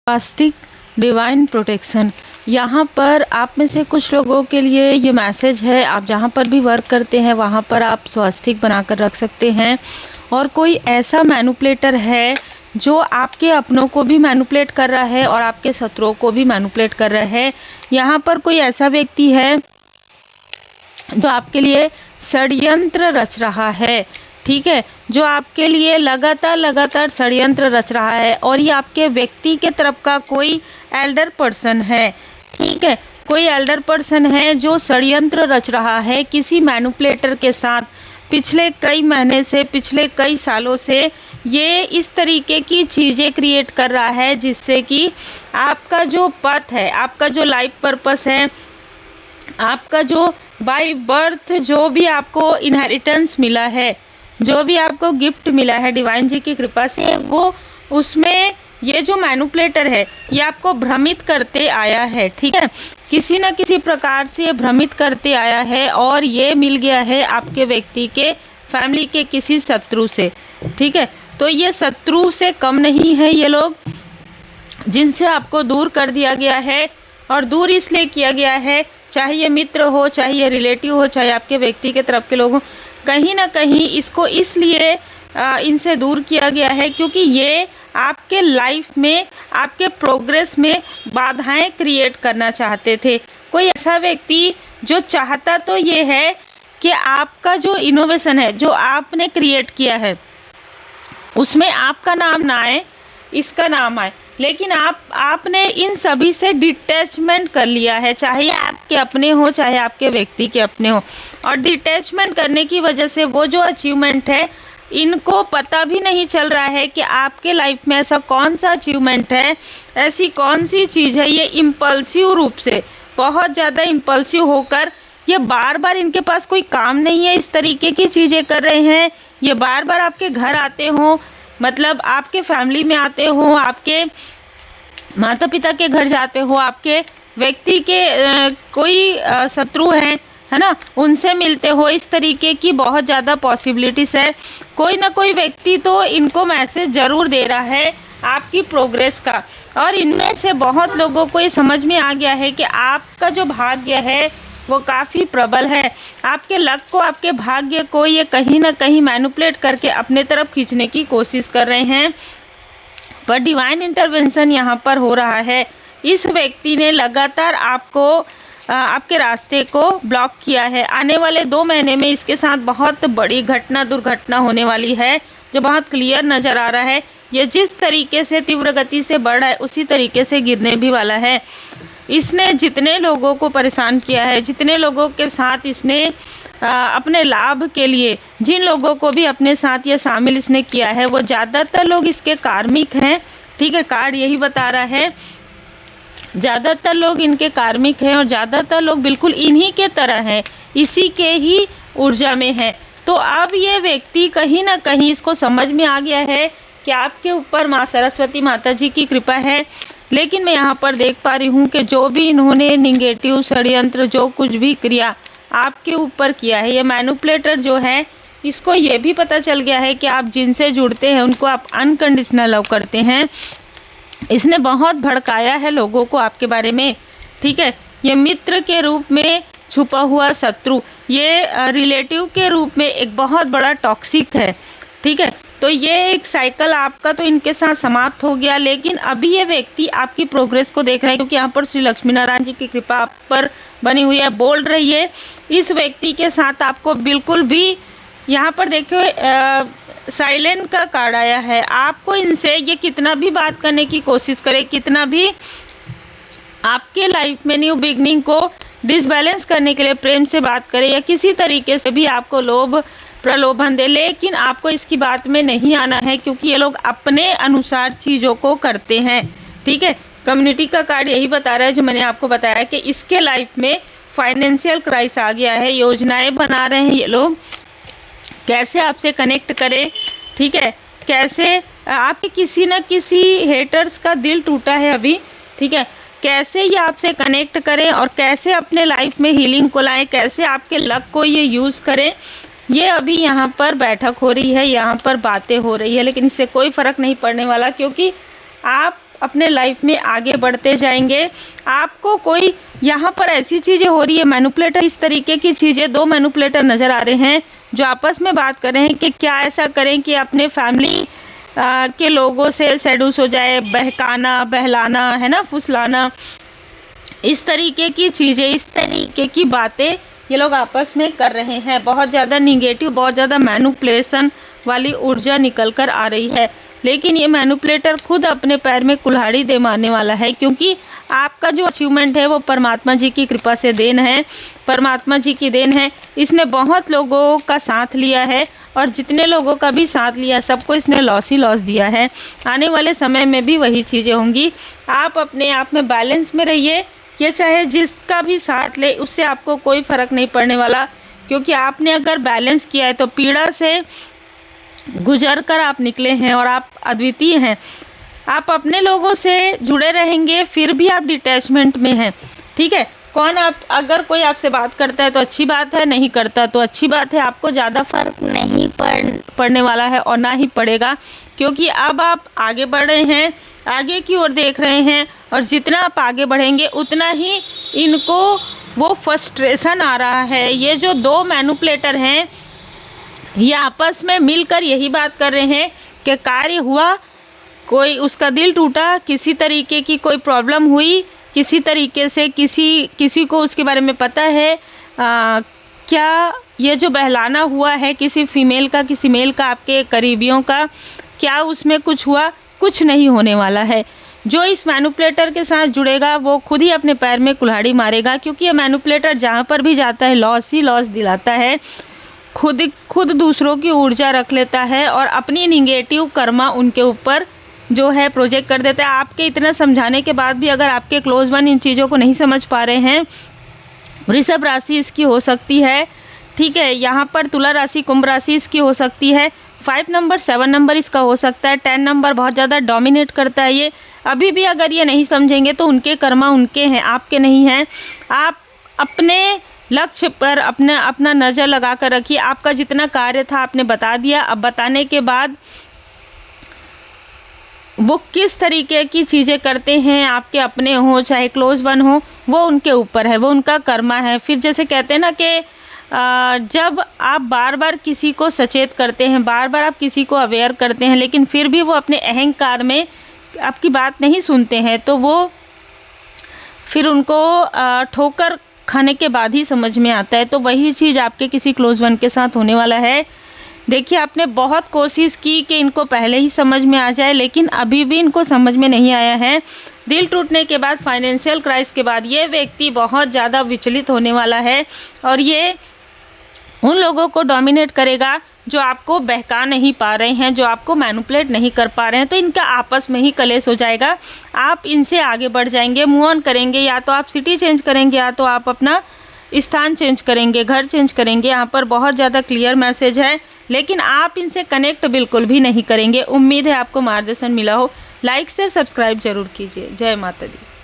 वास्तिक divine protection. यहाँ पर आप में से कुछ लोगों के लिए ये मैसेज है। आप जहाँ पर भी वर्क करते हैं वहाँ पर आप स्वास्तिक बनाकर रख सकते हैं। और कोई ऐसा मैनिपुलेटर है जो आपके अपनों को भी मैनिपुलेट कर रहा है और आपके शत्रुओं को भी मैनिपुलेट कर रहा है। यहाँ पर कोई ऐसा व्यक्ति है जो आपके लिए षड्यंत्र रच रहा है, ठीक है, जो आपके लिए लगातार षड्यंत्र रच रहा है। और ये आपके व्यक्ति के तरफ का कोई एल्डर पर्सन है, ठीक है, कोई एल्डर पर्सन है जो षड्यंत्र रच रहा है किसी मैनिपुलेटर के साथ। पिछले कई महीने से, पिछले कई सालों से ये इस तरीके की चीज़ें क्रिएट कर रहा है जिससे कि आपका जो पथ है, आपका जो लाइफ पर्पस है, आपका जो बाय बर्थ जो भी आपको इनहेरिटेंस मिला है, जो भी आपको गिफ्ट मिला है डिवाइन जी की कृपा से, वो उसमें ये जो मैनिपुलेटर है ये आपको भ्रमित करते आया है, ठीक है, किसी न किसी प्रकार से भ्रमित करते आया है। और ये मिल गया है आपके व्यक्ति के फैमिली के किसी शत्रु से, ठीक है। तो ये शत्रु से कम नहीं है ये लोग, जिनसे आपको दूर कर दिया गया है। और दूर इसलिए किया गया है, चाहे ये मित्र हो, चाहे ये रिलेटिव हो, चाहे आपके व्यक्ति के तरफ के लोग हों, कहीं ना कहीं इसको इसलिए इनसे दूर किया गया है क्योंकि ये आपके लाइफ में, आपके प्रोग्रेस में बाधाएं क्रिएट करना चाहते थे। कोई ऐसा व्यक्ति जो चाहता तो ये है कि आपका जो इनोवेशन है, जो आपने क्रिएट किया है, उसमें आपका नाम ना आए, इसका नाम आए, लेकिन आपने इन सभी से डिटैचमेंट कर लिया है, चाहे आपके अपने हो, चाहे आपके व्यक्ति के अपने हो। और डिटैचमेंट करने की वजह से वो जो अचीवमेंट है, इनको पता भी नहीं चल रहा है कि आपके लाइफ में ऐसा कौन सा अचीवमेंट है, ऐसी कौन सी चीज़ है। ये इम्पल्सिव रूप से, बहुत ज़्यादा इम्पल्सिव होकर ये बार बार, इनके पास कोई काम नहीं है, इस तरीके की चीज़ें कर रहे हैं। ये बार बार आपके घर आते हों, मतलब आपके फैमिली में आते हो, आपके माता पिता के घर जाते हो, आपके व्यक्ति के कोई शत्रु हैं, है ना, उनसे मिलते हो, इस तरीके की बहुत ज़्यादा पॉसिबिलिटीज़ है। कोई ना कोई व्यक्ति तो इनको मैसेज ज़रूर दे रहा है आपकी प्रोग्रेस का। और इनमें से बहुत लोगों को ये समझ में आ गया है कि आपका जो भाग्य है वो काफ़ी प्रबल है। आपके लक को, आपके भाग्य को ये कहीं ना कहीं मैनिपुलेट करके अपने तरफ खींचने की कोशिश कर रहे हैं। पर डिवाइन इंटरवेंशन यहाँ पर हो रहा है। इस व्यक्ति ने लगातार आपको, आपके रास्ते को ब्लॉक किया है। आने वाले 2 महीने में इसके साथ बहुत बड़ी घटना, दुर्घटना होने वाली है, जो बहुत क्लियर नज़र आ रहा है। ये जिस तरीके से तीव्र गति से बढ़ रहा है उसी तरीके से गिरने भी वाला है। इसने जितने लोगों को परेशान किया है, जितने लोगों के साथ इसने अपने लाभ के लिए, जिन लोगों को भी अपने साथ ये शामिल इसने किया है, वो ज़्यादातर लोग इसके कार्मिक हैं, ठीक है, कार्ड यही बता रहा है। ज़्यादातर लोग इनके कार्मिक हैं और ज़्यादातर लोग बिल्कुल इन्हीं के तरह हैं, इसी के ही ऊर्जा में हैं। तो अब ये व्यक्ति कहीं ना कहीं इसको समझ में आ गया है कि आपके ऊपर माँ सरस्वती माता जी की कृपा है। लेकिन मैं यहाँ पर देख पा रही हूँ कि जो भी इन्होंने निगेटिव षड्यंत्र, जो कुछ भी क्रिया आपके ऊपर किया है, ये मैनिपुलेटर जो है, इसको ये भी पता चल गया है कि आप जिनसे जुड़ते हैं उनको आप अनकंडीशनल लव करते हैं। इसने बहुत भड़काया है लोगों को आपके बारे में, ठीक है। ये मित्र के रूप में छुपा हुआ शत्रु, ये रिलेटिव के रूप में एक बहुत बड़ा टॉक्सिक है, ठीक है। तो ये एक साइकिल आपका तो इनके साथ समाप्त हो गया। लेकिन अभी ये व्यक्ति आपकी प्रोग्रेस को देख रहा है, क्योंकि यहाँ पर श्री लक्ष्मी नारायण जी की कृपा आप पर बनी हुई है, बोल रही है। इस व्यक्ति के साथ आपको बिल्कुल भी, यहाँ पर देखिए साइलेंट का कार्ड आया है। आपको इनसे ये कितना भी बात करने की कोशिश करे, कितना भी आपके लाइफ में न्यू बिगनिंग को डिसबैलेंस करने के लिए प्रेम से बात करे, या किसी तरीके से भी आपको लोभ प्रलोभन दे, लेकिन आपको इसकी बात में नहीं आना है, क्योंकि ये लोग अपने अनुसार चीज़ों को करते हैं, ठीक है। कम्युनिटी का कार्ड यही बता रहा है जो मैंने आपको बताया कि इसके लाइफ में फाइनेंशियल क्राइसिस आ गया है। योजनाएं बना रहे हैं ये लोग, कैसे आपसे कनेक्ट करें, ठीक है, कैसे आपके किसी न किसी हेटर्स का दिल टूटा है अभी, ठीक है, कैसे ये आपसे कनेक्ट करें और कैसे अपने लाइफ में हीलिंग को लाएं, कैसे आपके लक को ये यूज़ करें, ये अभी यहाँ पर बैठक हो रही है, यहाँ पर बातें हो रही है। लेकिन इससे कोई फ़र्क नहीं पड़ने वाला, क्योंकि आप अपने लाइफ में आगे बढ़ते जाएंगे। आपको कोई यहाँ पर ऐसी चीज़ें हो रही है, मैनिपुलेटर इस तरीके की चीज़ें, 2 मैनिपुलेटर नज़र आ रहे हैं जो आपस में बात कर रहे हैं कि क्या ऐसा करें कि अपने फैमिली के लोगों से सेड्यूस हो जाए, बहकाना, बहलाना, है ना, फुसलाना, इस तरीके की चीज़ें, इस तरीके की बातें ये लोग आपस में कर रहे हैं। बहुत ज़्यादा निगेटिव, बहुत ज़्यादा मैनिपुलेशन वाली ऊर्जा निकल कर आ रही है। लेकिन ये मैनिपुलेटर खुद अपने पैर में कुल्हाड़ी दे मारने वाला है, क्योंकि आपका जो अचीवमेंट है वो परमात्मा जी की कृपा से देन है, परमात्मा जी की देन है। इसने बहुत लोगों का साथ लिया है और जितने लोगों का भी साथ लिया सबको इसने लॉस ही लॉस दिया है। आने वाले समय में भी वही चीज़ें होंगी। आप अपने आप में बैलेंस में रहिए। ये चाहे जिसका भी साथ ले, उससे आपको कोई फ़र्क नहीं पड़ने वाला, क्योंकि आपने अगर बैलेंस किया है तो पीड़ा से गुजर कर आप निकले हैं और आप अद्वितीय हैं। आप अपने लोगों से जुड़े रहेंगे, फिर भी आप डिटैचमेंट में हैं, ठीक है। कौन आप, अगर कोई आपसे बात करता है तो अच्छी बात है, नहीं करता तो अच्छी बात है, आपको ज़्यादा फर्क नहीं पड़ने वाला है और ना ही पड़ेगा, क्योंकि अब आप आगे बढ़ रहे हैं, आगे की ओर देख रहे हैं, और जितना आप आगे बढ़ेंगे उतना ही इनको वो फ्रस्ट्रेशन आ रहा है। ये जो 2 मैनिपुलेटर हैं ये आपस में मिलकर यही बात कर रहे हैं कि कार्य हुआ, कोई उसका दिल टूटा, किसी तरीके की कोई प्रॉब्लम हुई, किसी तरीके से किसी को उसके बारे में पता है, क्या ये जो बहलाना हुआ है किसी फीमेल का, किसी मेल का, आपके करीबियों का, क्या उसमें कुछ हुआ? कुछ नहीं होने वाला है। जो इस मैनिपुलेटर के साथ जुड़ेगा वो खुद ही अपने पैर में कुल्हाड़ी मारेगा, क्योंकि ये मैनिपुलेटर जहाँ पर भी जाता है लॉस ही लॉस दिलाता है। खुद दूसरों की ऊर्जा रख लेता है और अपनी निगेटिव कर्मा उनके ऊपर जो है प्रोजेक्ट कर देता है। आपके इतना समझाने के बाद भी अगर आपके क्लोज वन इन चीज़ों को नहीं समझ पा रहे हैं, वृषभ राशि इसकी हो सकती है, ठीक है। यहाँ पर तुला राशि, कुंभ राशि इसकी हो सकती है। 5 नंबर, 7 नंबर इसका हो सकता है। 10 नंबर बहुत ज़्यादा डोमिनेट करता है ये। अभी भी अगर ये नहीं समझेंगे तो उनके कर्मा उनके हैं, आपके नहीं हैं। आप अपने लक्ष्य पर अपना नज़र लगा कर रखिए। आपका जितना कार्य था आपने बता दिया, अब बताने के बाद वो किस तरीके की चीज़ें करते हैं, आपके अपने हो चाहे क्लोज वन हो, वो उनके ऊपर है, वो उनका कर्मा है। फिर जैसे कहते हैं ना कि जब आप बार बार किसी को सचेत करते हैं, बार बार आप किसी को अवेयर करते हैं, लेकिन फिर भी वो अपने अहंकार में आपकी बात नहीं सुनते हैं, तो वो फिर उनको ठोकर खाने के बाद ही समझ में आता है। तो वही चीज़ आपके किसी क्लोज वन के साथ होने वाला है। देखिए, आपने बहुत कोशिश की कि इनको पहले ही समझ में आ जाए, लेकिन अभी भी इनको समझ में नहीं आया है। दिल टूटने के बाद, फाइनेंशियल क्राइसिस के बाद ये व्यक्ति बहुत ज़्यादा विचलित होने वाला है और ये उन लोगों को डोमिनेट करेगा जो आपको बहका नहीं पा रहे हैं, जो आपको मैनिपुलेट नहीं कर पा रहे हैं। तो इनका आपस में ही कलेश हो जाएगा। आप इनसे आगे बढ़ जाएंगे, मूव ऑन करेंगे, या तो आप सिटी चेंज करेंगे, या तो आप अपना स्थान चेंज करेंगे, घर चेंज करेंगे। यहाँ पर बहुत ज़्यादा क्लियर मैसेज है, लेकिन आप इनसे कनेक्ट बिल्कुल भी नहीं करेंगे। उम्मीद है आपको मार्गदर्शन मिला हो। लाइक शेयर सब्सक्राइब जरूर कीजिए। जय माता दी।